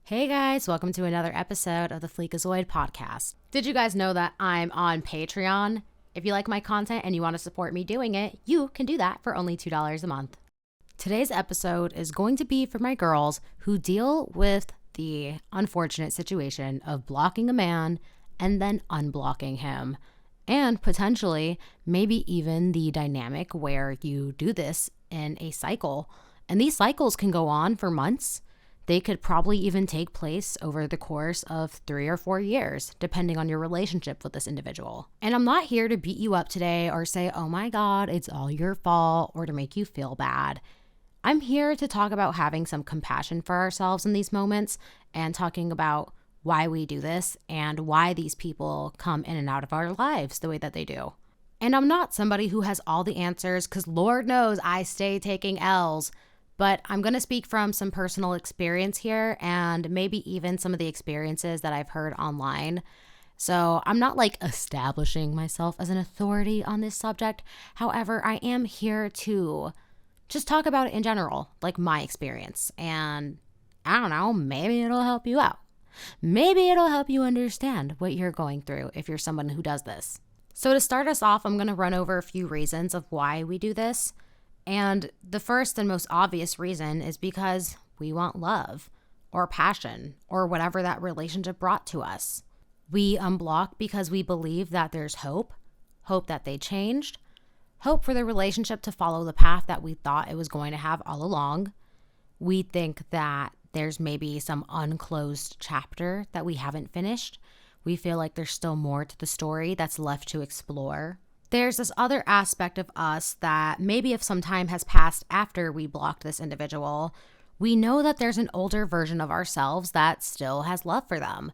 Hey guys, welcome to another episode of the Fleekazoid podcast. Did you guys know that I'm on Patreon? If you like my content and you want to support me doing it, you can do that for only $2 a month. Today's episode is going to be for my girls who deal with the unfortunate situation of blocking a man and then unblocking him, and potentially maybe even the dynamic where you do this in a cycle. And these cycles can go on for months. They could probably even take place over the course of 3 or 4 years, depending on your relationship with this individual. And I'm not here to beat you up today or say, oh my God, it's all your fault, or to make you feel bad. I'm here to talk about having some compassion for ourselves in these moments and talking about why we do this and why these people come in and out of our lives the way that they do. And I'm not somebody who has all the answers, because Lord knows I stay taking L's. But I'm going to speak from some personal experience here and maybe even some of the experiences that I've heard online. So I'm not like establishing myself as an authority on this subject. However, I am here to just talk about it in general, like my experience. And I don't know, maybe it'll help you out. Maybe it'll help you understand what you're going through if you're someone who does this. So to start us off, I'm going to run over a few reasons of why we do this. And the first and most obvious reason is because we want love or passion or whatever that relationship brought to us. We unblock because we believe that there's hope that they changed, hope for the relationship to follow the path that we thought it was going to have all along. We think that there's maybe some unclosed chapter that we haven't finished. We feel like there's still more to the story that's left to explore. There's this other aspect of us that maybe if some time has passed after we blocked this individual, we know that there's an older version of ourselves that still has love for them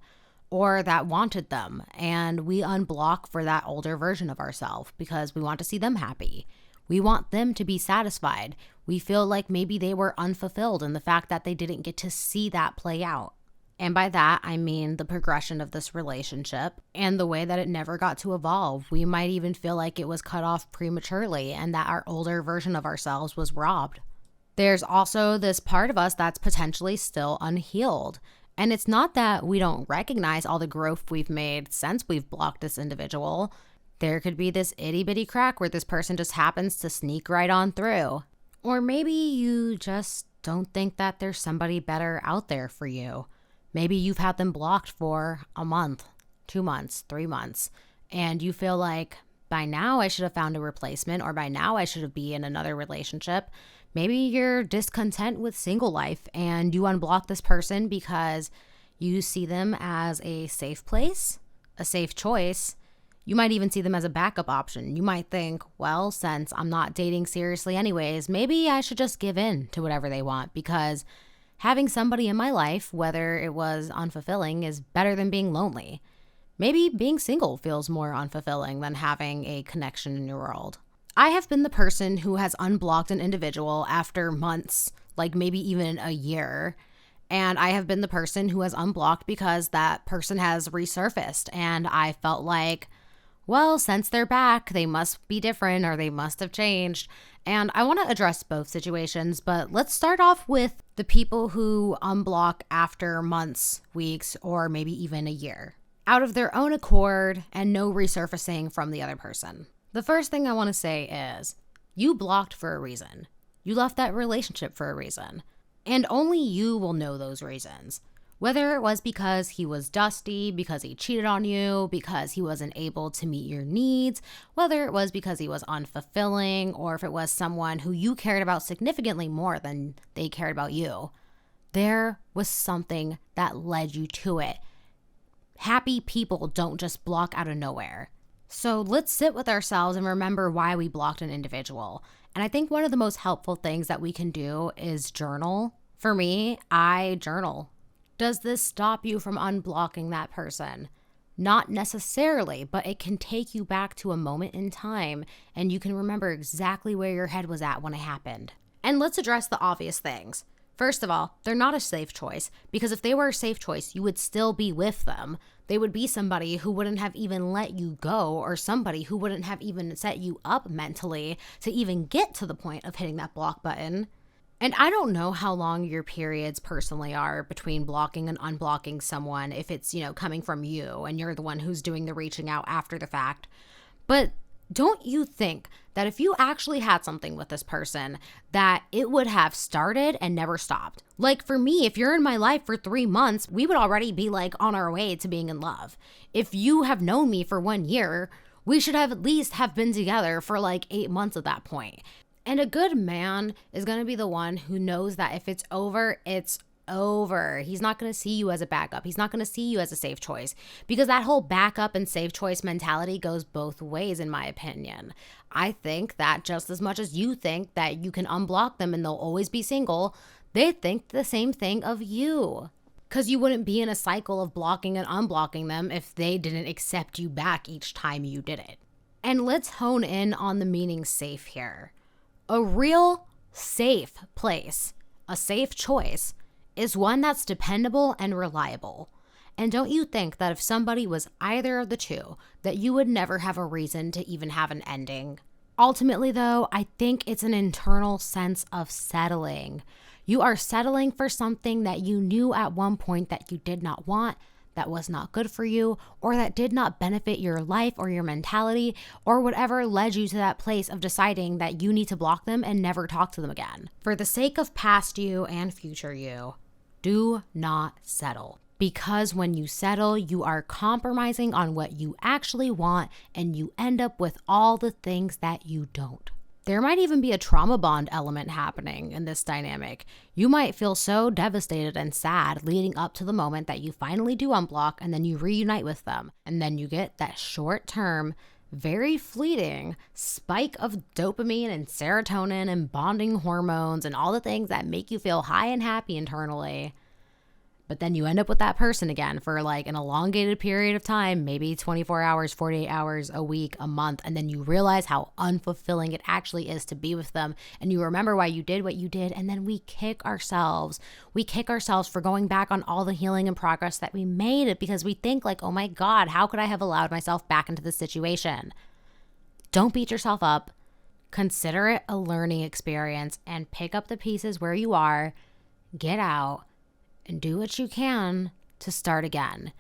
or that wanted them. And we unblock for that older version of ourselves because we want to see them happy. We want them to be satisfied. We feel like maybe they were unfulfilled in the fact that they didn't get to see that play out. And by that, I mean the progression of this relationship and the way that it never got to evolve. We might even feel like it was cut off prematurely and that our older version of ourselves was robbed. There's also this part of us that's potentially still unhealed. And it's not that we don't recognize all the growth we've made since we've blocked this individual. There could be this itty bitty crack where this person just happens to sneak right on through. Or maybe you just don't think that there's somebody better out there for you. Maybe you've had them blocked for a month, 2 months, 3 months, and you feel like by now I should have found a replacement or by now I should be in another relationship. Maybe you're discontent with single life and you unblock this person because you see them as a safe place, a safe choice. You might even see them as a backup option. You might think, well, since I'm not dating seriously anyways, maybe I should just give in to whatever they want because having somebody in my life, whether it was unfulfilling, is better than being lonely. Maybe being single feels more unfulfilling than having a connection in your world. I have been the person who has unblocked an individual after months, like maybe even a year. And I have been the person who has unblocked because that person has resurfaced. And I felt like, well, since they're back, they must be different or they must have changed. And I want to address both situations, but let's start off with the people who unblock after months, weeks, or maybe even a year, out of their own accord and no resurfacing from the other person. The first thing I want to say is you blocked for a reason. You left that relationship for a reason. And only you will know those reasons. Whether it was because he was dusty, because he cheated on you, because he wasn't able to meet your needs, whether it was because he was unfulfilling, or if it was someone who you cared about significantly more than they cared about you, there was something that led you to it. Happy people don't just block out of nowhere. So let's sit with ourselves and remember why we blocked an individual. And I think one of the most helpful things that we can do is journal. For me, I journal. Does this stop you from unblocking that person? Not necessarily, but it can take you back to a moment in time and you can remember exactly where your head was at when it happened. And let's address the obvious things. First of all, they're not a safe choice because if they were a safe choice, you would still be with them. They would be somebody who wouldn't have even let you go or somebody who wouldn't have even set you up mentally to even get to the point of hitting that block button. And I don't know how long your periods personally are between blocking and unblocking someone, if it's, coming from you and you're the one who's doing the reaching out after the fact. But don't you think that if you actually had something with this person, that it would have started and never stopped? Like for me, if you're in my life for 3 months, we would already be like on our way to being in love. If you have known me for 1 year, we should have at least have been together for like 8 months at that point. And a good man is going to be the one who knows that if it's over, it's over. He's not going to see you as a backup. He's not going to see you as a safe choice, because that whole backup and safe choice mentality goes both ways, in my opinion. I think that just as much as you think that you can unblock them and they'll always be single, they think the same thing of you. Because you wouldn't be in a cycle of blocking and unblocking them if they didn't accept you back each time you did it. And let's hone in on the meaning safe here. A real safe place, a safe choice, is one that's dependable and reliable. And don't you think that if somebody was either of the two, that you would never have a reason to even have an ending? Ultimately, though, I think it's an internal sense of settling. You are settling for something that you knew at one point that you did not want, that was not good for you, or that did not benefit your life or your mentality, or whatever led you to that place of deciding that you need to block them and never talk to them again. For the sake of past you and future you, do not settle. Because when you settle, you are compromising on what you actually want, and you end up with all the things that you don't. There might even be a trauma bond element happening in this dynamic. You might feel so devastated and sad leading up to the moment that you finally do unblock, and then you reunite with them. And then you get that short-term, very fleeting spike of dopamine and serotonin and bonding hormones and all the things that make you feel high and happy internally. But then you end up with that person again for like an elongated period of time, maybe 24 hours, 48 hours, a week, a month. And then you realize how unfulfilling it actually is to be with them. And you remember why you did what you did. And then we kick ourselves. We kick ourselves for going back on all the healing and progress that we made, because we think like, oh my God, how could I have allowed myself back into this situation? Don't beat yourself up. Consider it a learning experience and pick up the pieces where you are, get out, and do what you can to start again.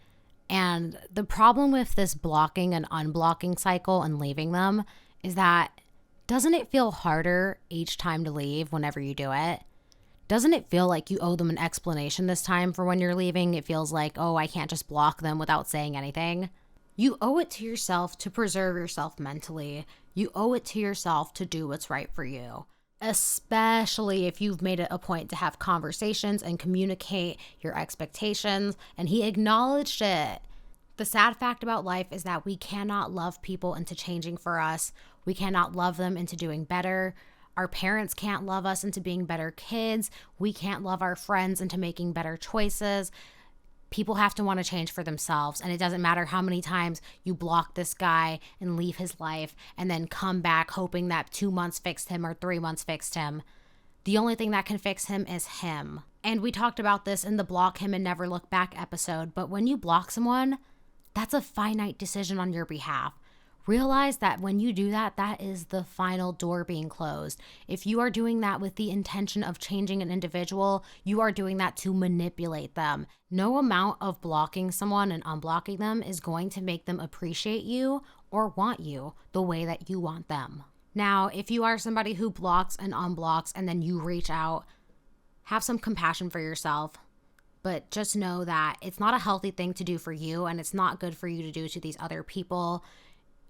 And the problem with this blocking and unblocking cycle and leaving them is that, doesn't it feel harder each time to leave whenever you do it? Doesn't it feel like you owe them an explanation this time for when you're leaving? It feels like, oh, I can't just block them without saying anything. You owe it to yourself to preserve yourself mentally. You owe it to yourself to do what's right for you. Especially if you've made it a point to have conversations and communicate your expectations, and he acknowledged it. The sad fact about life is that we cannot love people into changing for us. We cannot love them into doing better. Our parents can't love us into being better kids. We can't love our friends into making better choices. People have to want to change for themselves, and it doesn't matter how many times you block this guy and leave his life and then come back hoping that 2 months fixed him or 3 months fixed him. The only thing that can fix him is him. And we talked about this in the block him and never look back episode, but when you block someone, that's a finite decision on your behalf. Realize that when you do that, that is the final door being closed. If you are doing that with the intention of changing an individual, you are doing that to manipulate them. No amount of blocking someone and unblocking them is going to make them appreciate you or want you the way that you want them. Now, if you are somebody who blocks and unblocks and then you reach out, have some compassion for yourself. But just know that it's not a healthy thing to do for you, and it's not good for you to do to these other people.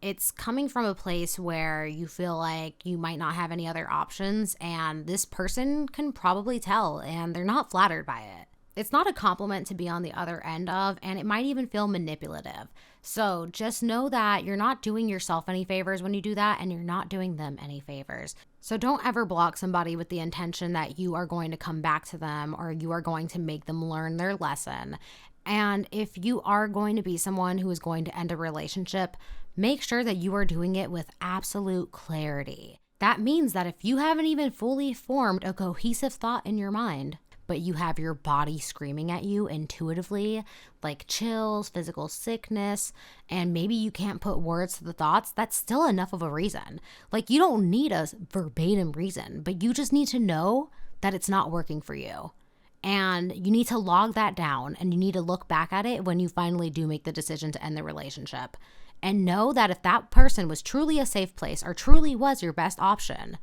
It's coming from a place where you feel like you might not have any other options, and this person can probably tell, and they're not flattered by it. It's not a compliment to be on the other end of, and it might even feel manipulative. So just know that you're not doing yourself any favors when you do that, and you're not doing them any favors. So don't ever block somebody with the intention that you are going to come back to them or you are going to make them learn their lesson. And if you are going to be someone who is going to end a relationship, make sure that you are doing it with absolute clarity. That means that if you haven't even fully formed a cohesive thought in your mind, but you have your body screaming at you intuitively, like chills, physical sickness, and maybe you can't put words to the thoughts, that's still enough of a reason. Like, you don't need a verbatim reason, but you just need to know that it's not working for you. And you need to log that down, and you need to look back at it when you finally do make the decision to end the relationship. And know that if that person was truly a safe place or truly was your best option,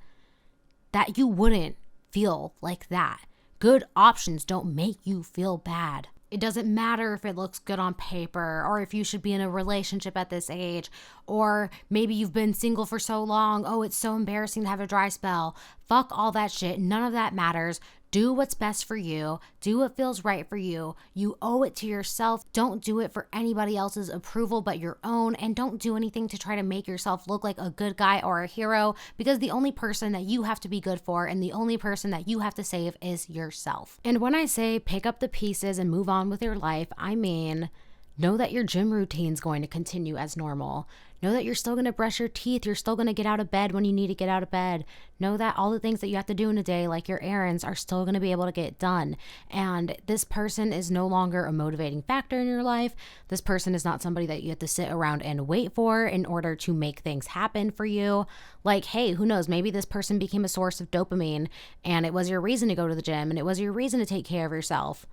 that you wouldn't feel like that. Good options don't make you feel bad. It doesn't matter if it looks good on paper or if you should be in a relationship at this age, or maybe you've been single for so long. Oh, it's so embarrassing to have a dry spell. Fuck all that shit. None of that matters. Do what's best for you. Do what feels right for you. You owe it to yourself. Don't do it for anybody else's approval but your own. And don't do anything to try to make yourself look like a good guy or a hero, because the only person that you have to be good for and the only person that you have to save is yourself. And when I say pick up the pieces and move on with your life, I mean, know that your gym routine's going to continue as normal. Know that you're still going to brush your teeth. You're still going to get out of bed when you need to get out of bed. Know that all the things that you have to do in a day, like your errands, are still going to be able to get done. And this person is no longer a motivating factor in your life. This person is not somebody that you have to sit around and wait for in order to make things happen for you. Like, hey, who knows? Maybe this person became a source of dopamine, and it was your reason to go to the gym, and it was your reason to take care of yourself.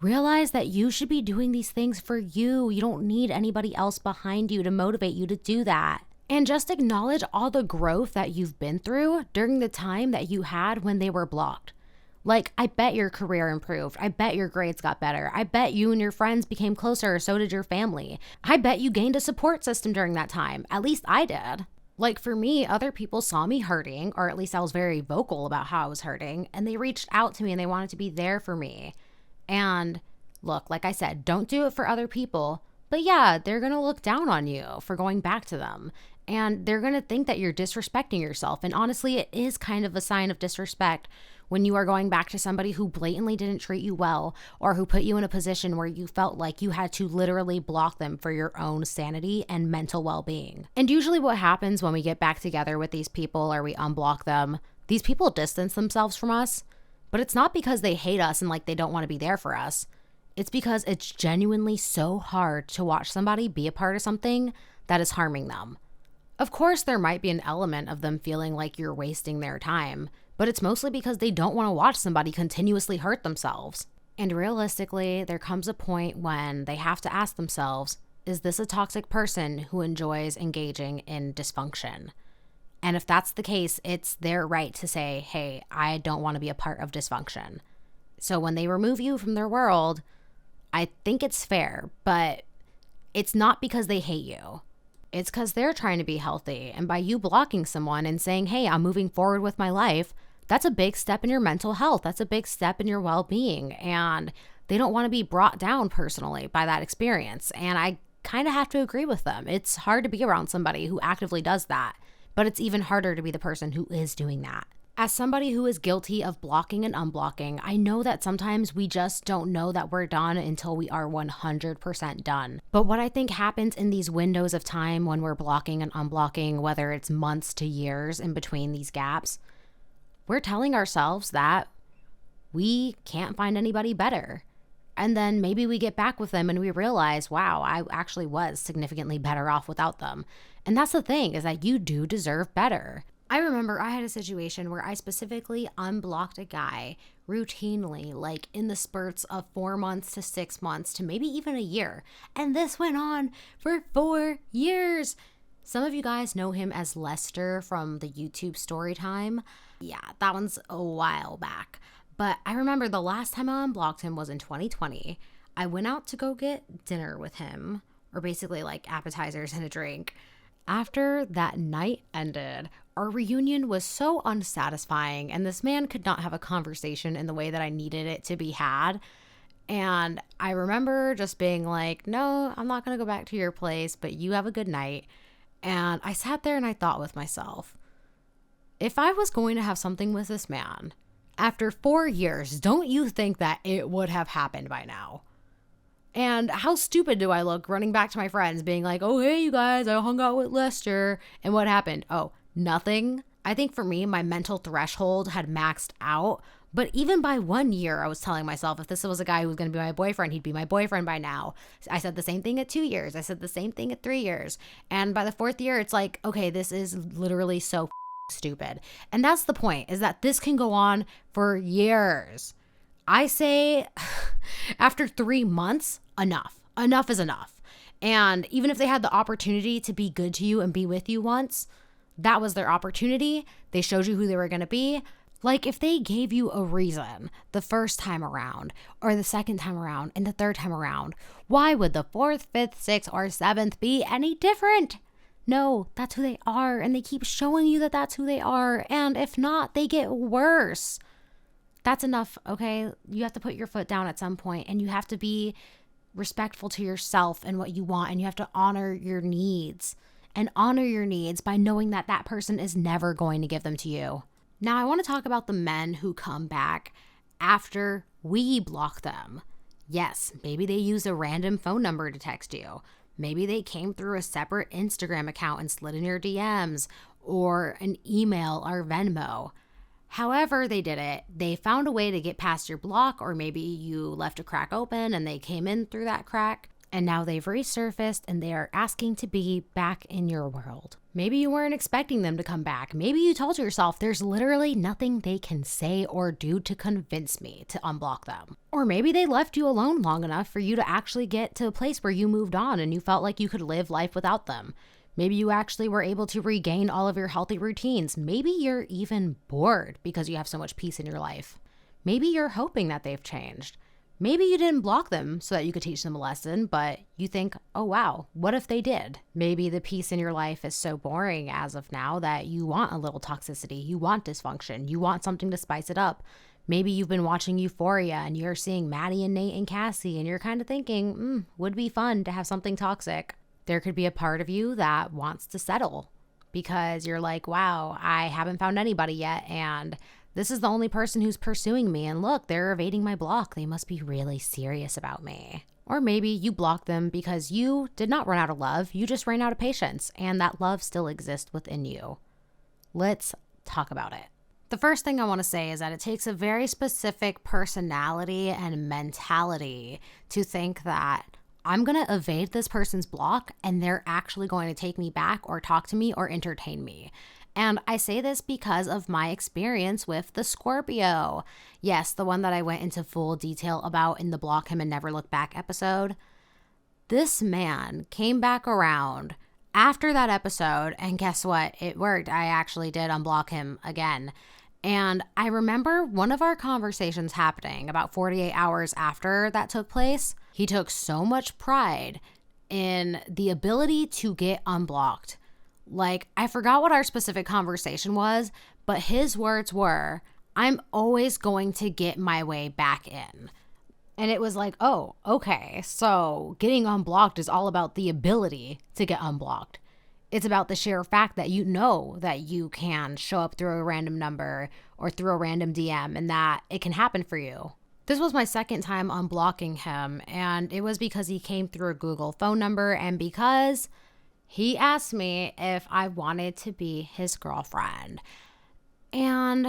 Realize that you should be doing these things for you. You don't need anybody else behind you to motivate you to do that. And just acknowledge all the growth that you've been through during the time that you had when they were blocked. Like, I bet your career improved. I bet your grades got better. I bet you and your friends became closer, so did your family. I bet you gained a support system during that time. At least I did. Like, for me, other people saw me hurting, or at least I was very vocal about how I was hurting, and they reached out to me and they wanted to be there for me. And look, like I said, don't do it for other people. But yeah, they're going to look down on you for going back to them. And they're going to think that you're disrespecting yourself. And honestly, it is kind of a sign of disrespect when you are going back to somebody who blatantly didn't treat you well, or who put you in a position where you felt like you had to literally block them for your own sanity and mental well-being. And usually what happens when we get back together with these people or we unblock them, these people distance themselves from us. But it's not because they hate us and like they don't want to be there for us. It's because it's genuinely so hard to watch somebody be a part of something that is harming them. Of course, there might be an element of them feeling like you're wasting their time, but it's mostly because they don't want to watch somebody continuously hurt themselves. And realistically, there comes a point when they have to ask themselves, is this a toxic person who enjoys engaging in dysfunction? And if that's the case, it's their right to say, hey, I don't want to be a part of dysfunction. So when they remove you from their world, I think it's fair, but it's not because they hate you. It's because they're trying to be healthy. And by you blocking someone and saying, hey, I'm moving forward with my life, that's a big step in your mental health. That's a big step in your well-being. And they don't want to be brought down personally by that experience. And I kind of have to agree with them. It's hard to be around somebody who actively does that. But it's even harder to be the person who is doing that. As somebody who is guilty of blocking and unblocking, I know that sometimes we just don't know that we're done until we are 100% done. But what I think happens in these windows of time when we're blocking and unblocking, whether it's months to years in between these gaps, we're telling ourselves that we can't find anybody better. And then maybe we get back with them and we realize, wow, I actually was significantly better off without them. And that's the thing, is that you do deserve better. I remember I had a situation where I specifically unblocked a guy routinely, like in the spurts of 4 months to 6 months to maybe even a year. And this went on for 4 years. Some of you guys know him as Lester from the YouTube Storytime. Yeah, that one's a while back. But I remember the last time I unblocked him was in 2020. I went out to go get dinner with him, or basically like appetizers and a drink. After that night ended, our reunion was so unsatisfying, and this man could not have a conversation in the way that I needed it to be had. And I remember just being like, no, I'm not going to go back to your place, but you have a good night. And I sat there and I thought with myself, if I was going to have something with this man, after 4 years, don't you think that it would have happened by now? And how stupid do I look running back to my friends being like, oh, hey, you guys, I hung out with Lester. And what happened? Oh, nothing. I think for me, my mental threshold had maxed out. But even by 1 year, I was telling myself, if this was a guy who was going to be my boyfriend, he'd be my boyfriend by now. I said the same thing at 2 years. I said the same thing at 3 years. And by the 4th year, it's like, okay, this is literally so stupid. And that's the point, is that this can go on for years. I say after 3 months, enough. Enough is enough. And even if they had the opportunity to be good to you and be with you once, that was their opportunity. They showed you who they were going to be. Like if they gave you a reason the first time around or the second time around and the third time around, why would the fourth, fifth, sixth, or seventh be any different? No, that's who they are. And they keep showing you that that's who they are. And if not, they get worse. That's enough, okay? You have to put your foot down at some point, and you have to be respectful to yourself and what you want, and you have to honor your needs. And honor your needs by knowing that that person is never going to give them to you. Now, I want to talk about the men who come back after we block them. Yes, maybe they use a random phone number to text you. Maybe they came through a separate Instagram account and slid in your DMs, or an email or Venmo. However they did it, they found a way to get past your block, or maybe you left a crack open and they came in through that crack, and now they've resurfaced and they are asking to be back in your world. Maybe you weren't expecting them to come back. Maybe you told yourself there's literally nothing they can say or do to convince me to unblock them. Or maybe they left you alone long enough for you to actually get to a place where you moved on and you felt like you could live life without them. Maybe you actually were able to regain all of your healthy routines. Maybe you're even bored because you have so much peace in your life. Maybe you're hoping that they've changed. Maybe you didn't block them so that you could teach them a lesson, but you think, oh wow, what if they did? Maybe the peace in your life is so boring as of now that you want a little toxicity, you want dysfunction, you want something to spice it up. Maybe you've been watching Euphoria and you're seeing Maddie and Nate and Cassie and you're kind of thinking, would be fun to have something toxic. There could be a part of you that wants to settle because you're like, wow, I haven't found anybody yet, and this is the only person who's pursuing me, and look, they're evading my block. They must be really serious about me. Or maybe you blocked them because you did not run out of love. You just ran out of patience, and that love still exists within you. Let's talk about it. The first thing I want to say is that it takes a very specific personality and mentality to think that I'm going to evade this person's block and they're actually going to take me back or talk to me or entertain me. And I say this because of my experience with the Scorpio. Yes, the one that I went into full detail about in the Block Him and Never Look Back episode. This man came back around after that episode, and guess what? It worked. I actually did unblock him again. And I remember one of our conversations happening about 48 hours after that took place. He took so much pride in the ability to get unblocked. Like, I forgot what our specific conversation was, but his words were, I'm always going to get my way back in. And it was like, oh, okay, so getting unblocked is all about the ability to get unblocked. It's about the sheer fact that you know that you can show up through a random number or through a random DM and that it can happen for you. This was my second time unblocking him, and it was because he came through a Google phone number and because he asked me if I wanted to be his girlfriend. And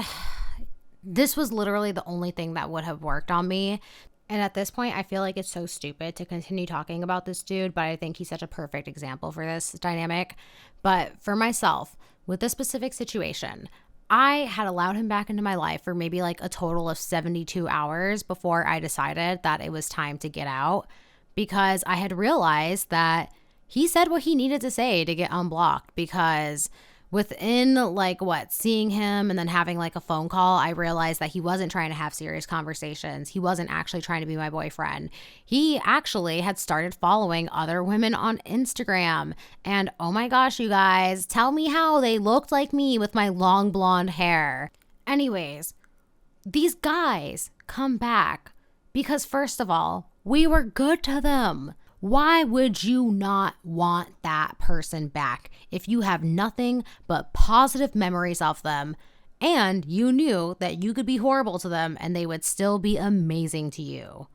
this was literally the only thing that would have worked on me. And at this point, I feel like it's so stupid to continue talking about this dude, but I think he's such a perfect example for this dynamic. But for myself, with this specific situation, I had allowed him back into my life for maybe like a total of 72 hours before I decided that it was time to get out, because I had realized that he said what he needed to say to get unblocked, because within seeing him and then having like a phone call, I realized that he wasn't trying to have serious conversations. He wasn't actually trying to be my boyfriend. He actually had started following other women on Instagram. And oh my gosh, you guys, tell me how they looked like me with my long blonde hair. Anyways, these guys come back because first of all, we were good to them. Why would you not want that person back if you have nothing but positive memories of them and you knew that you could be horrible to them and they would still be amazing to you?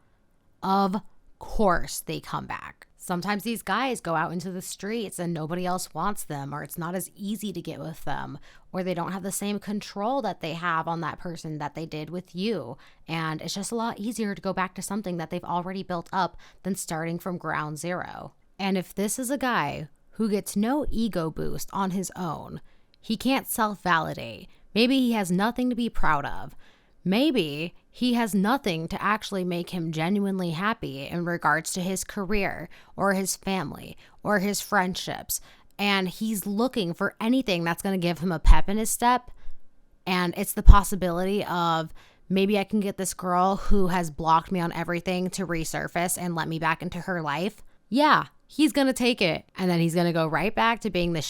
Of course they come back. Sometimes these guys go out into the streets and nobody else wants them, or it's not as easy to get with them, or they don't have the same control that they have on that person that they did with you. And it's just a lot easier to go back to something that they've already built up than starting from ground zero. And if this is a guy who gets no ego boost on his own, he can't self-validate. Maybe he has nothing to be proud of. Maybe he has nothing to actually make him genuinely happy in regards to his career or his family or his friendships. And he's looking for anything that's going to give him a pep in his step. And it's the possibility of maybe I can get this girl who has blocked me on everything to resurface and let me back into her life. Yeah, he's going to take it. And then he's going to go right back to being the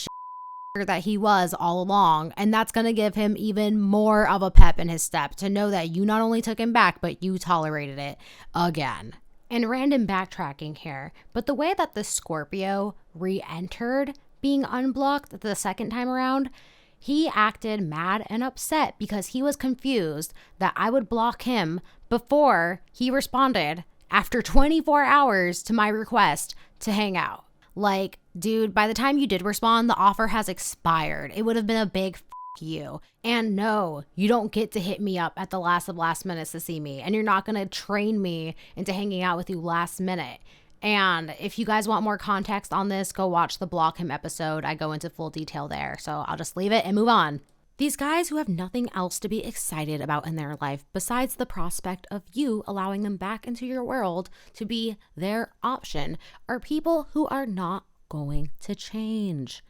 that he was all along. And that's going to give him even more of a pep in his step to know that you not only took him back, but you tolerated it again. And random backtracking here, but the way that the Scorpio re-entered being unblocked the second time around, he acted mad and upset because he was confused that I would block him before he responded after 24 hours to my request to hang out. Like, dude, by the time you did respond, the offer has expired. It would have been a big you. And no, you don't get to hit me up at the last of last minutes to see me. And you're not going to train me into hanging out with you last minute. And if you guys want more context on this, go watch the Block Him episode. I go into full detail there. So I'll just leave it and move on. These guys who have nothing else to be excited about in their life besides the prospect of you allowing them back into your world to be their option are people who are not going to change.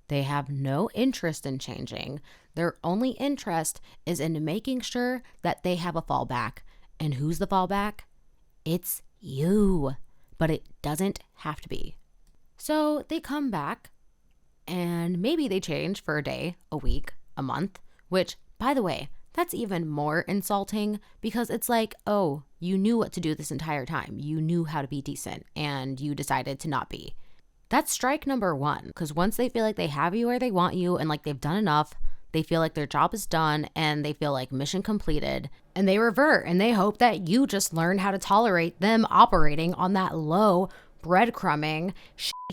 They have no interest in changing. Their only interest is in making sure that they have a fallback. And who's the fallback? It's you. But it doesn't have to be. So they come back and maybe they change for a day, a week, a month, which, by the way, that's even more insulting because it's like, oh, you knew what to do this entire time. You knew how to be decent and you decided to not be. That's strike number one, because once they feel like they have you where they want you and like they've done enough, they feel like their job is done and they feel like mission completed and they revert and they hope that you just learn how to tolerate them operating on that low breadcrumbing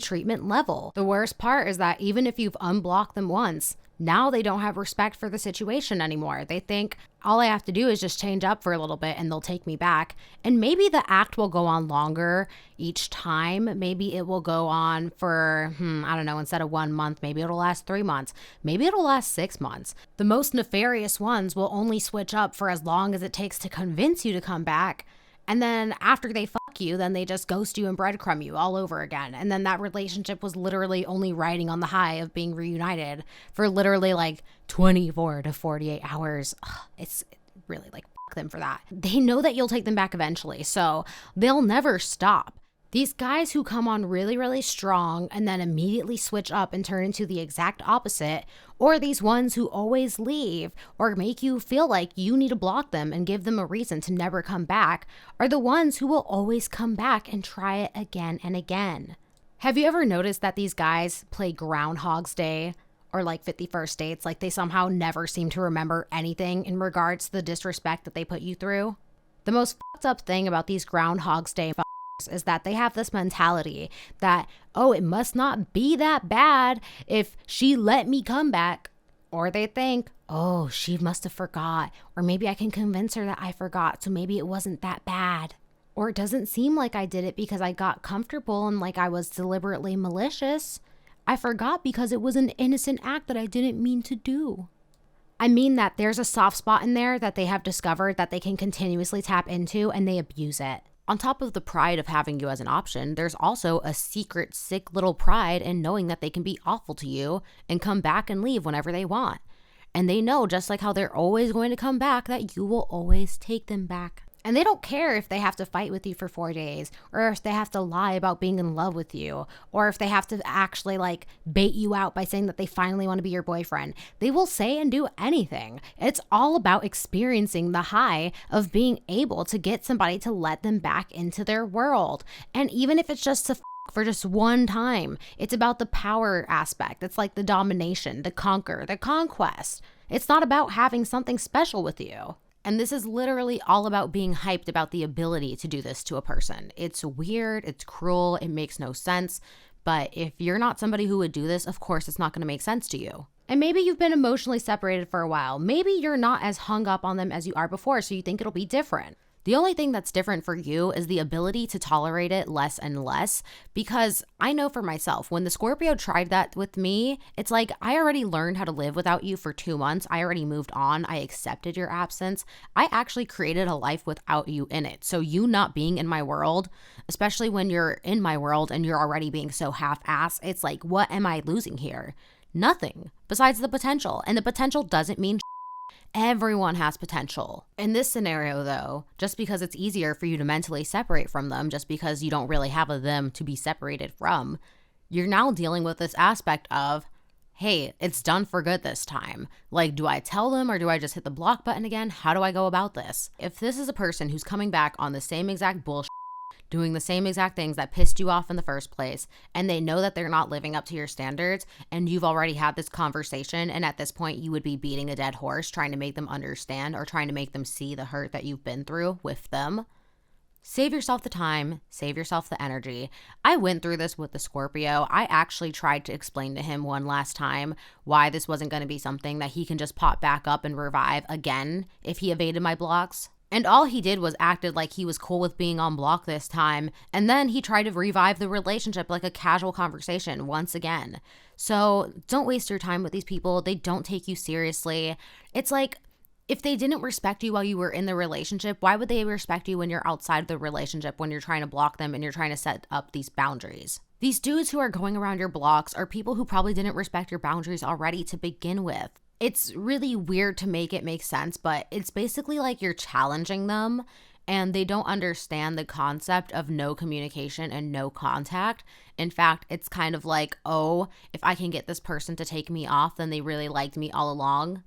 treatment level. The worst part is that even if you've unblocked them once, now they don't have respect for the situation anymore. They think all I have to do is just change up for a little bit and they'll take me back. And maybe the act will go on longer each time. Maybe it will go on for, I don't know, instead of 1 month, maybe it'll last 3 months. Maybe it'll last 6 months. The most nefarious ones will only switch up for as long as it takes to convince you to come back. And then after they fuck you, then they just ghost you and breadcrumb you all over again. And then that relationship was literally only riding on the high of being reunited for literally like 24 to 48 hours. It's really like fuck them for that. They know that you'll take them back eventually, so they'll never stop. These guys who come on really, really strong and then immediately switch up and turn into the exact opposite, or these ones who always leave or make you feel like you need to block them and give them a reason to never come back, are the ones who will always come back and try it again and again. Have you ever noticed that these guys play Groundhog's Day or like 51st Dates? Like they somehow never seem to remember anything in regards to the disrespect that they put you through. The most fucked up thing about these Groundhog's Day is that they have this mentality that, oh, it must not be that bad if she let me come back. Or they think, oh, she must have forgot. Or maybe I can convince her that I forgot, so maybe it wasn't that bad. Or it doesn't seem like I did it because I got comfortable and like I was deliberately malicious. I forgot because it was an innocent act that I didn't mean to do. I mean that there's a soft spot in there that they have discovered that they can continuously tap into and they abuse it. On top of the pride of having you as an option, there's also a secret, sick little pride in knowing that they can be awful to you and come back and leave whenever they want. And they know, just like how they're always going to come back, that you will always take them back. And they don't care if they have to fight with you for 4 days, or if they have to lie about being in love with you, or if they have to actually like bait you out by saying that they finally want to be your boyfriend. They will say and do anything. It's all about experiencing the high of being able to get somebody to let them back into their world. And even if it's just to for just one time, it's about the power aspect. It's like the domination, the conquer, the conquest. It's not about having something special with you. And this is literally all about being hyped about the ability to do this to a person. It's weird, it's cruel, it makes no sense. But if you're not somebody who would do this, of course it's not going to make sense to you. And maybe you've been emotionally separated for a while. Maybe you're not as hung up on them as you are before, so you think it'll be different. The only thing that's different for you is the ability to tolerate it less and less, because I know for myself, when the Scorpio tried that with me, it's like I already learned how to live without you for 2 months. I already moved on. I accepted your absence. I actually created a life without you in it. So you not being in my world, especially when you're in my world and you're already being so half-ass, it's like, what am I losing here? Nothing besides the potential. And the potential doesn't mean everyone has potential. In this scenario, though, just because it's easier for you to mentally separate from them, just because you don't really have a them to be separated from, you're now dealing with this aspect of, hey, it's done for good this time. Like, do I tell them or do I just hit the block button again? How do I go about this? If this is a person who's coming back on the same exact bullshit, doing the same exact things that pissed you off in the first place, and they know that they're not living up to your standards, and you've already had this conversation, and at this point you would be beating a dead horse trying to make them understand or trying to make them see the hurt that you've been through with them, save yourself the time, save yourself the energy. I went through this with the Scorpio. I actually tried to explain to him one last time why this wasn't going to be something that he can just pop back up and revive again if he evaded my blocks. And all he did was acted like he was cool with being on block this time. And then he tried to revive the relationship like a casual conversation once again. So don't waste your time with these people. They don't take you seriously. It's like, if they didn't respect you while you were in the relationship, why would they respect you when you're outside of the relationship, when you're trying to block them and you're trying to set up these boundaries? These dudes who are going around your blocks are people who probably didn't respect your boundaries already to begin with. It's really weird to make it make sense, but it's basically like you're challenging them and they don't understand the concept of no communication and no contact. In fact, it's kind of like, oh, if I can get this person to take me off, then they really liked me all along.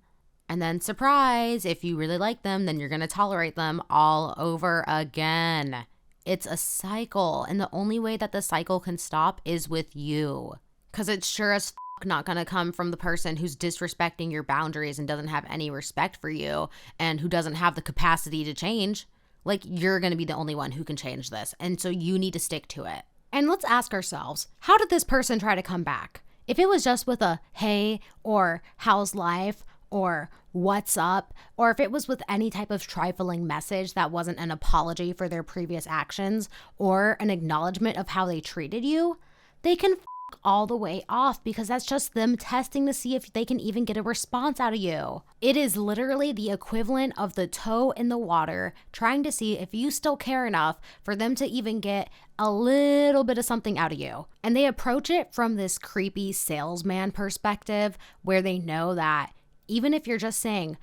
And then surprise, if you really like them, then you're going to tolerate them all over again. It's a cycle, and the only way that the cycle can stop is with you. Because it's sure as not going to come from the person who's disrespecting your boundaries and doesn't have any respect for you and who doesn't have the capacity to change. Like, you're going to be the only one who can change this. And so you need to stick to it. And let's ask ourselves, how did this person try to come back? If it was just with a hey or how's life or what's up, or if it was with any type of trifling message that wasn't an apology for their previous actions or an acknowledgement of how they treated you, they can all the way off, because that's just them testing to see if they can even get a response out of you. It is literally the equivalent of the toe in the water, trying to see if you still care enough for them to even get a little bit of something out of you. And they approach it from this creepy salesman perspective, where they know that even if you're just saying,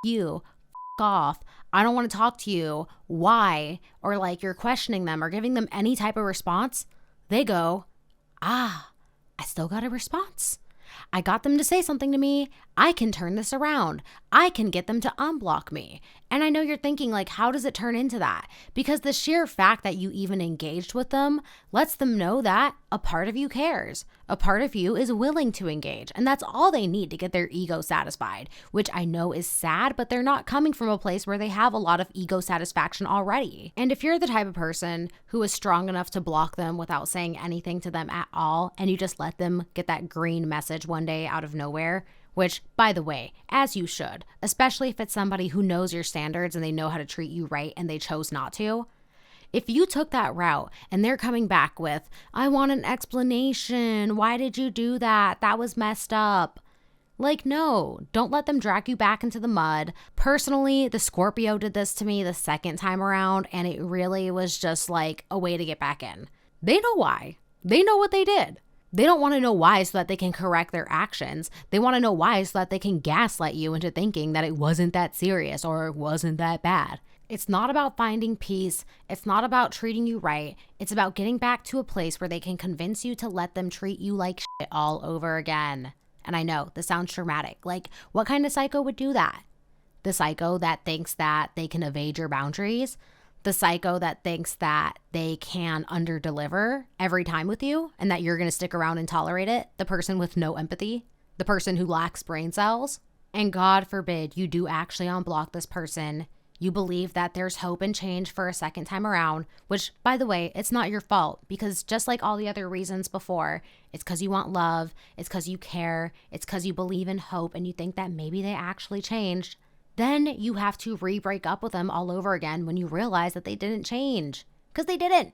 you, off, I don't want to talk to you, why? Or like you're questioning them or giving them any type of response, they go, I still got a response. I got them to say something to me. I can turn this around. I can get them to unblock me. And I know you're thinking, like, how does it turn into that? Because the sheer fact that you even engaged with them lets them know that a part of you cares. A part of you is willing to engage. And that's all they need to get their ego satisfied, which I know is sad, but they're not coming from a place where they have a lot of ego satisfaction already. And if you're the type of person who is strong enough to block them without saying anything to them at all, and you just let them get that green message one day out of nowhere, which, by the way, as you should, especially if it's somebody who knows your standards and they know how to treat you right and they chose not to. If you took that route and they're coming back with, I want an explanation. Why did you do that? That was messed up. Like, no, don't let them drag you back into the mud. Personally, the Scorpio did this to me the second time around, and it really was just like a way to get back in. They know why. They know what they did. They don't want to know why so that they can correct their actions. They want to know why so that they can gaslight you into thinking that it wasn't that serious or it wasn't that bad. It's not about finding peace. It's not about treating you right. It's about getting back to a place where they can convince you to let them treat you like shit all over again. And I know this sounds traumatic. Like, what kind of psycho would do that? The psycho that thinks that they can evade your boundaries? The psycho that thinks that they can underdeliver every time with you and that you're going to stick around and tolerate it? The person with no empathy? The person who lacks brain cells? And God forbid you do actually unblock this person. You believe that there's hope and change for a second time around, which, by the way, it's not your fault, because just like all the other reasons before, it's because you want love, it's because you care, it's because you believe in hope and you think that maybe they actually changed. then you have to re-break up with them all over again when you realize that they didn't change, because they didn't.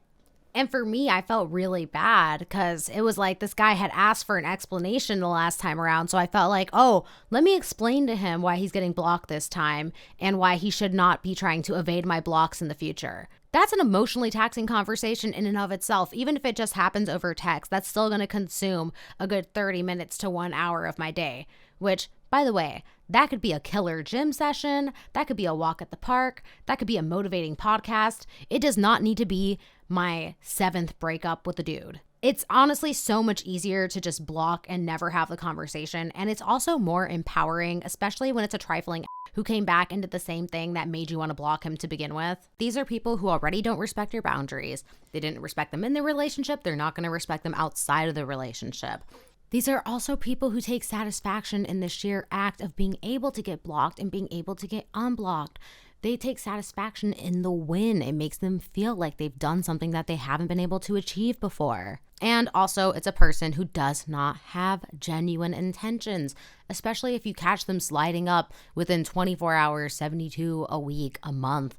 And for me, I felt really bad because it was like this guy had asked for an explanation the last time around. So I felt like, oh, let me explain to him why he's getting blocked this time and why he should not be trying to evade my blocks in the future. That's an emotionally taxing conversation in and of itself. Even if it just happens over text, that's still going to consume a good 30 minutes to 1 hour of my day, which, by the way, that could be a killer gym session. That could be a walk at the park. That could be a motivating podcast. It does not need to be my 7th breakup with a dude. It's honestly so much easier to just block and never have the conversation. And it's also more empowering, especially when it's a trifling who came back and did the same thing that made you want to block him to begin with. These are people who already don't respect your boundaries. They didn't respect them in the relationship. They're not going to respect them outside of the relationship. These are also people who take satisfaction in the sheer act of being able to get blocked and being able to get unblocked. They take satisfaction in the win. It makes them feel like they've done something that they haven't been able to achieve before. And also, it's a person who does not have genuine intentions, especially if you catch them sliding up within 24 hours, 72, a week, a month.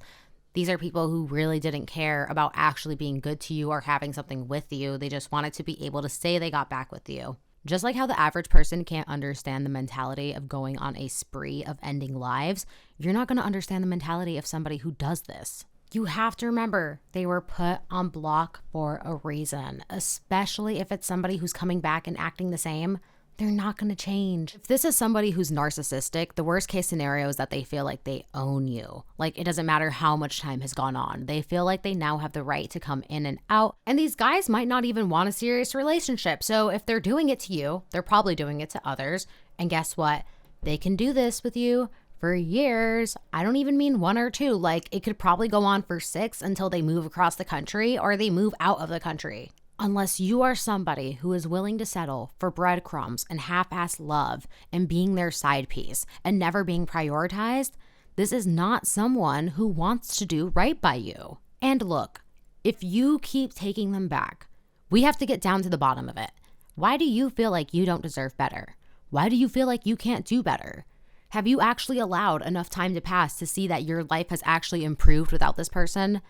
These are people who really didn't care about actually being good to you or having something with you. They just wanted to be able to say they got back with you. Just like how the average person can't understand the mentality of going on a spree of ending lives, you're not going to understand the mentality of somebody who does this. You have to remember they were put on block for a reason, especially if it's somebody who's coming back and acting the same. They're not going to change. If this is somebody who's narcissistic, the worst case scenario is that they feel like they own you. Like it doesn't matter how much time has gone on. They feel like they now have the right to come in and out. And these guys might not even want a serious relationship. So if they're doing it to you, they're probably doing it to others. And guess what? They can do this with you for years. I don't even mean 1 or 2. Like it could probably go on for 6 until they move across the country or they move out of the country. Unless you are somebody who is willing to settle for breadcrumbs and half-assed love and being their side piece and never being prioritized, this is not someone who wants to do right by you. And look, if you keep taking them back, we have to get down to the bottom of it. Why do you feel like you don't deserve better? Why do you feel like you can't do better? Have you actually allowed enough time to pass to see that your life has actually improved without this person?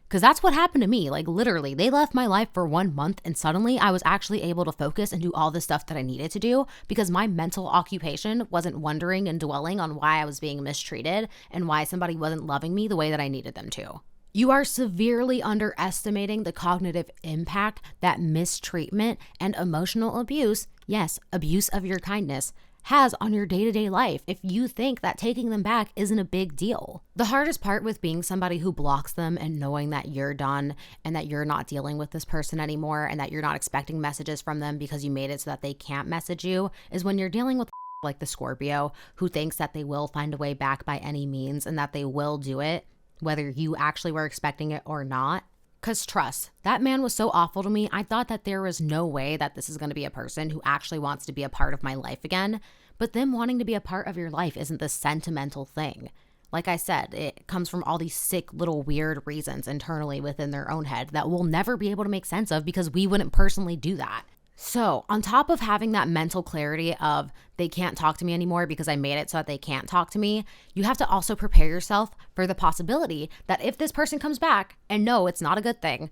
Because that's what happened to me. Like literally, they left my life for 1 month and suddenly I was actually able to focus and do all the stuff that I needed to do because my mental occupation wasn't wondering and dwelling on why I was being mistreated and why somebody wasn't loving me the way that I needed them to. You are severely underestimating the cognitive impact that mistreatment and emotional abuse, yes, abuse of your kindness, has on your day-to-day life if you think that taking them back isn't a big deal. The hardest part with being somebody who blocks them and knowing that you're done and that you're not dealing with this person anymore and that you're not expecting messages from them because you made it so that they can't message you is when you're dealing with like the Scorpio who thinks that they will find a way back by any means and that they will do it, whether you actually were expecting it or not. Because trust, that man was so awful to me, I thought that there was no way that this is going to be a person who actually wants to be a part of my life again. But them wanting to be a part of your life isn't the sentimental thing. Like I said, it comes from all these sick little weird reasons internally within their own head that we'll never be able to make sense of because we wouldn't personally do that. So on top of having that mental clarity of they can't talk to me anymore because I made it so that they can't talk to me, you have to also prepare yourself for the possibility that if this person comes back, and no, it's not a good thing,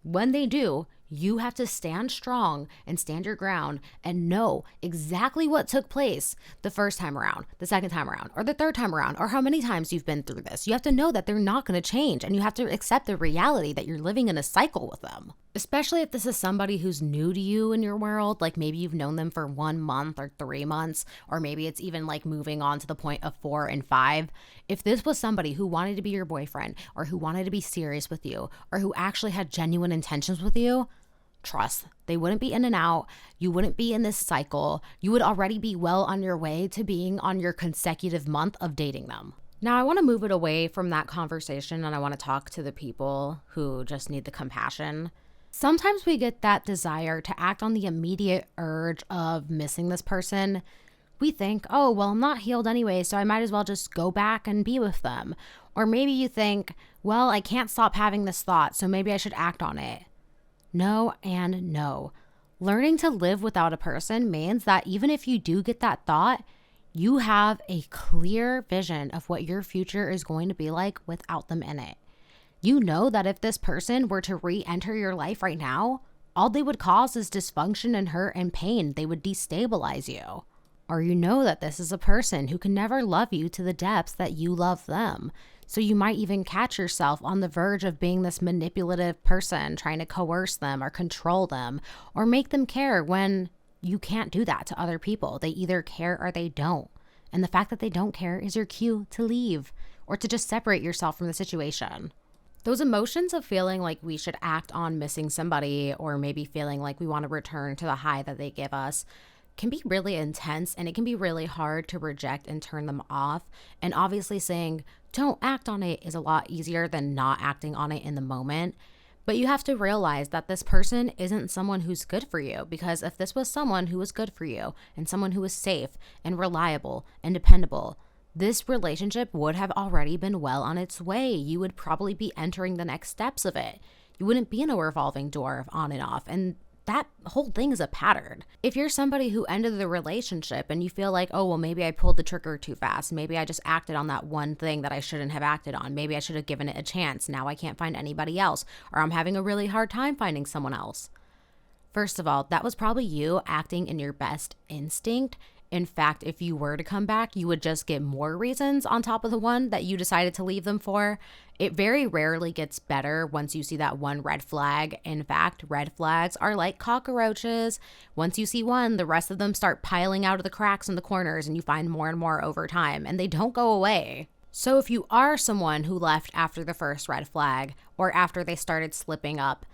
when they do, you have to stand strong and stand your ground and know exactly what took place the first time around, the second time around, or the third time around, or how many times you've been through this. You have to know that they're not going to change and you have to accept the reality that you're living in a cycle with them. Especially if this is somebody who's new to you in your world, like maybe you've known them for 1 month or 3 months, or maybe it's even like moving on to the point of 4 and 5. If this was somebody who wanted to be your boyfriend or who wanted to be serious with you or who actually had genuine intentions with you, trust, they wouldn't be in and out. You wouldn't be in this cycle. You would already be well on your way to being on your consecutive month of dating them. Now, I want to move it away from that conversation and I want to talk to the people who just need the compassion. Sometimes we get that desire to act on the immediate urge of missing this person. We think, oh, well, I'm not healed anyway, so I might as well just go back and be with them. Or maybe you think, well, I can't stop having this thought, so maybe I should act on it. No and no. Learning to live without a person means that even if you do get that thought, You have a clear vision of what your future is going to be like without them in it. You know that if this person were to re-enter your life right now, all they would cause is dysfunction and hurt and pain. They would destabilize you. Or you know that this is a person who can never love you to the depths that you love them. So you might even catch yourself on the verge of being this manipulative person, trying to coerce them or control them or make them care when you can't do that to other people. They either care or they don't. And the fact that they don't care is your cue to leave or to just separate yourself from the situation. Those emotions of feeling like we should act on missing somebody or maybe feeling like we want to return to the high that they give us can be really intense, and it can be really hard to reject and turn them off. And obviously saying don't act on it is a lot easier than not acting on it in the moment. But you have to realize that this person isn't someone who's good for you, because if this was someone who was good for you and someone who was safe and reliable and dependable, this relationship would have already been well on its way. You would probably be entering the next steps of it. You wouldn't be in a revolving door of on and off. And that whole thing is a pattern. If you're somebody who ended the relationship and you feel like, oh, well, maybe I pulled the trigger too fast. Maybe I just acted on that one thing that I shouldn't have acted on. Maybe I should have given it a chance. Now I can't find anybody else, or I'm having a really hard time finding someone else. First of all, that was probably you acting in your best instinct. In fact, if you were to come back, you would just get more reasons on top of the one that you decided to leave them for. It very rarely gets better once you see that one red flag. In fact, red flags are like cockroaches. Once you see one, the rest of them start piling out of the cracks in the corners, and you find more and more over time, and they don't go away. So if you are someone who left after the first red flag or after they started slipping up,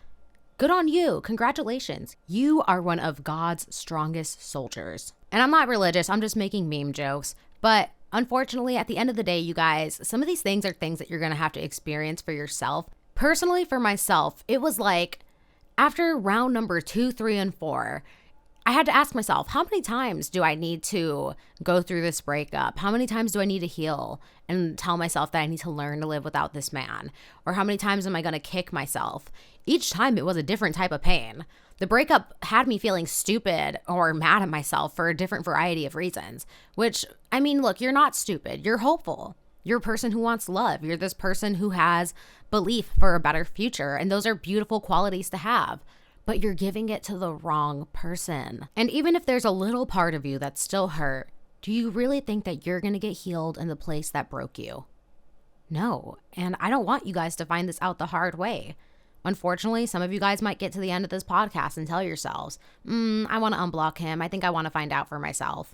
good on you. Congratulations. You are one of God's strongest soldiers. And I'm not religious. I'm just making meme jokes. But unfortunately, at the end of the day, you guys, some of these things are things that you're going to have to experience for yourself. Personally, for myself, it was like after round number 2, 3, and 4, I had to ask myself, how many times do I need to go through this breakup? How many times do I need to heal and tell myself that I need to learn to live without this man? Or how many times am I going to kick myself? Each time it was a different type of pain. The breakup had me feeling stupid or mad at myself for a different variety of reasons, which, I mean, look, you're not stupid. You're hopeful. You're a person who wants love. You're this person who has belief for a better future. And those are beautiful qualities to have. But you're giving it to the wrong person. And even if there's a little part of you that's still hurt, do you really think that you're going to get healed in the place that broke you? No. And I don't want you guys to find this out the hard way. Unfortunately, some of you guys might get to the end of this podcast and tell yourselves, I want to unblock him. I think I want to find out for myself.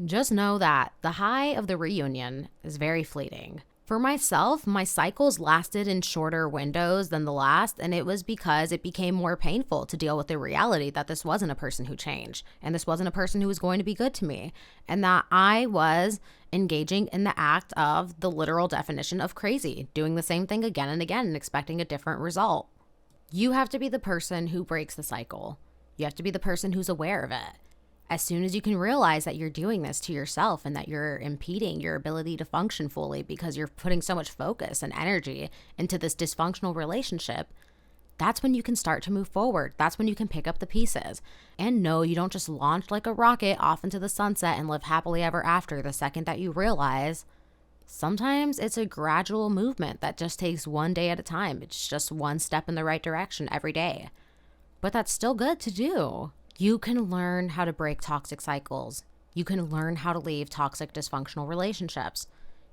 Just know that the high of the reunion is very fleeting. For myself, my cycles lasted in shorter windows than the last, and it was because it became more painful to deal with the reality that this wasn't a person who changed, and this wasn't a person who was going to be good to me, and that I was engaging in the act of the literal definition of crazy, doing the same thing again and again and expecting a different result. You have to be the person who breaks the cycle. You have to be the person who's aware of it. As soon as you can realize that you're doing this to yourself and that you're impeding your ability to function fully because you're putting so much focus and energy into this dysfunctional relationship, that's when you can start to move forward. That's when you can pick up the pieces. And no, you don't just launch like a rocket off into the sunset and live happily ever after the second that you realize. Sometimes it's a gradual movement that just takes one day at a time. It's just one step in the right direction every day. But that's still good to do. You can learn how to break toxic cycles. You can learn how to leave toxic, dysfunctional relationships.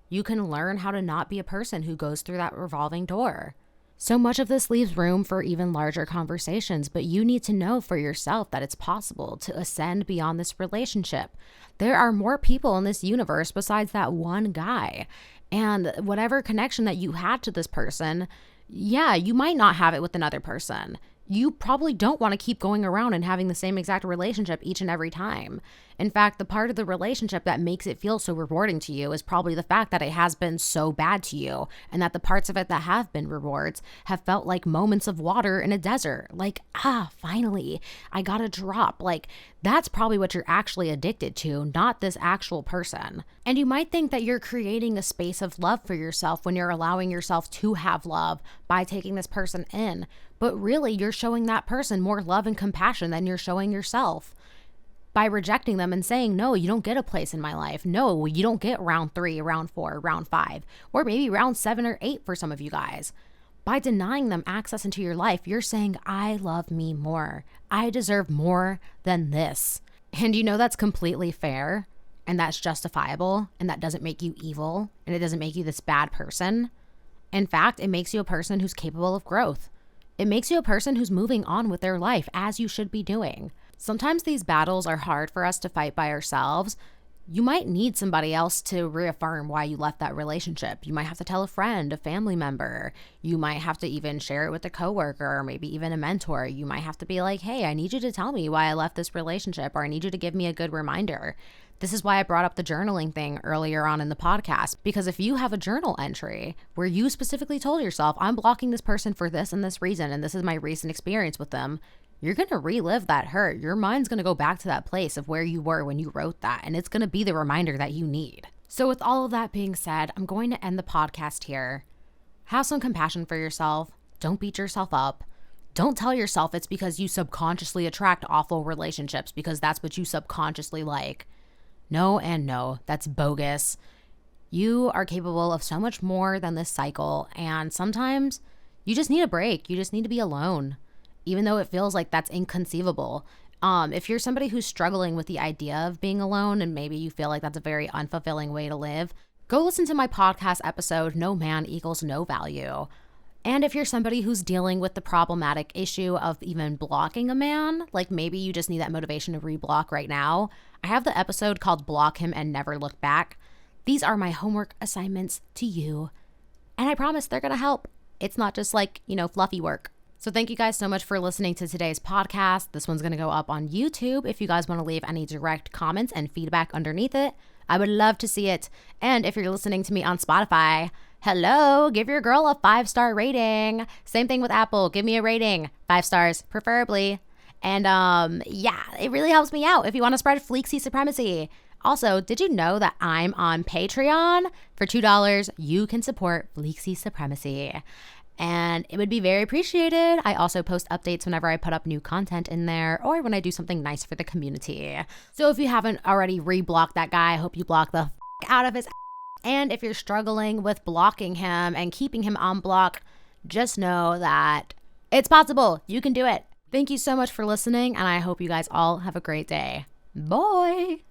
You can learn how to not be a person who goes through that revolving door. So much of this leaves room for even larger conversations, but you need to know for yourself that it's possible to ascend beyond this relationship. There are more people in this universe besides that one guy. And whatever connection that you had to this person, yeah, you might not have it with another person. You probably don't want to keep going around and having the same exact relationship each and every time. In fact, the part of the relationship that makes it feel so rewarding to you is probably the fact that it has been so bad to you, and that the parts of it that have been rewards have felt like moments of water in a desert. Like, finally, I got a drop. Like, that's probably what you're actually addicted to, not this actual person. And you might think that you're creating a space of love for yourself when you're allowing yourself to have love by taking this person in. But really, you're showing that person more love and compassion than you're showing yourself. by rejecting them and saying, no, you don't get a place in my life. No, you don't get round 3, round 4, round 5, or maybe round 7 or 8 for some of you guys. By denying them access into your life, you're saying, I love me more. I deserve more than this. And you know that's completely fair, and that's justifiable, and that doesn't make you evil, and it doesn't make you this bad person. In fact, it makes you a person who's capable of growth. It makes you a person who's moving on with their life, as you should be doing. Sometimes these battles are hard for us to fight by ourselves. You might need somebody else to reaffirm why you left that relationship. You might have to tell a friend, a family member. You might have to even share it with a coworker or maybe even a mentor. You might have to be like, hey, I need you to tell me why I left this relationship, or I need you to give me a good reminder. This is why I brought up the journaling thing earlier on in the podcast, because if you have a journal entry where you specifically told yourself, I'm blocking this person for this and this reason, and this is my recent experience with them, you're going to relive that hurt. Your mind's going to go back to that place of where you were when you wrote that, and it's going to be the reminder that you need. So with all of that being said, I'm going to end the podcast here. Have some compassion for yourself. Don't beat yourself up. Don't tell yourself it's because you subconsciously attract awful relationships because that's what you subconsciously like. No and no, that's bogus. You are capable of so much more than this cycle, and sometimes you just need a break. You just need to be alone, even though it feels like that's inconceivable. If you're somebody who's struggling with the idea of being alone and maybe you feel like that's a very unfulfilling way to live, go listen to my podcast episode, No Man Equals No Value. And if you're somebody who's dealing with the problematic issue of even blocking a man, like maybe you just need that motivation to reblock right now, I have the episode called Block Him and Never Look Back. These are my homework assignments to you. And I promise they're going to help. It's not just like, fluffy work. So thank you guys so much for listening to today's podcast. This one's going to go up on YouTube. If you guys want to leave any direct comments and feedback underneath it, I would love to see it. And if you're listening to me on Spotify, hello, give your girl a 5-star rating. Same thing with Apple. Give me a rating. 5 stars, preferably. And it really helps me out if you want to spread Fleeksy supremacy. Also, did you know that I'm on Patreon? For $2, you can support Fleeksy supremacy. And it would be very appreciated. I also post updates whenever I put up new content in there or when I do something nice for the community. So if you haven't already reblocked that guy, I hope you block the out of his. And if you're struggling with blocking him and keeping him on block, just know that it's possible. You can do it. Thank you so much for listening, and I hope you guys all have a great day. Bye.